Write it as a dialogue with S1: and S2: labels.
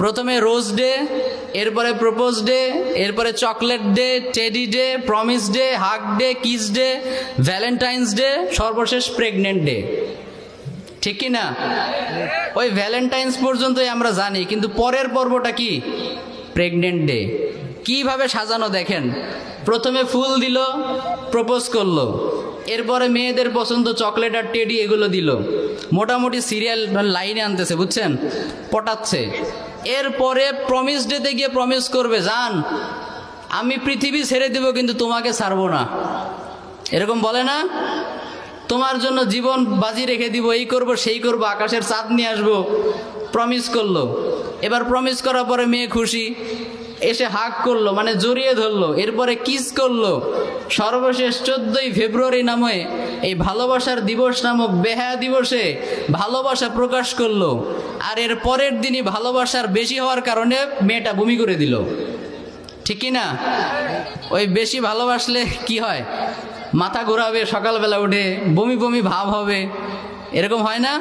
S1: প্রথমে rose day, এরপরে propose day, এরপরে chocolate day, teddy day, promise day, hug day, kiss day, valentine's day, সর্বশেষ pregnant day. ঠিক কি না? ওই ভ্যালেন্টাইন্স পর্যন্তই আমরা জানি, কিন্তু পরের পর্বটা কি? Pregnant day. কিভাবে সাজানো দেখেন, প্রথমে ফুল দিল, প্রপোজ করলো, এরপরে মেয়েদের পছন্দ চকলেট আর টেডি এগুলো দিল, মোটামুটি সিরিয়াল লাইনে আনতেছে, বুঝছেন, পটাচ্ছে। এরপরে প্রমিস ডেতে গিয়ে প্রমিস করবে, জান আমি পৃথিবী ছেড়ে দেব কিন্তু তোমাকে ছাড়বো না, এরকম বলে না? তোমার জন্য জীবন বাজি রেখে দিব, এই করব সেই করব, আকাশের চাঁদ নিয়ে আসবো। প্রমিস করলো, এবার প্রমিস করার পরে মেয়ে খুশি, এসে হাগ করলো মানে জড়িয়ে ধরলো, এরপরে কিস করলো। সর্বশেষ 14ই ফেব্রুয়ারি নামে এই ভালোবাসার দিবস নামক বেহায়া দিবসে ভালোবাসা প্রকাশ করলো। আর এর পরের দিনই ভালোবাসার বেশি হওয়ার কারণে মেয়েটা বমি করে দিল। ঠিক কি না? ওই বেশি ভালোবাসলে কি হয়? মাথা ঘোরাবে, সকালবেলা উঠে বমি বমি ভাব হবে, এরকম হয় না?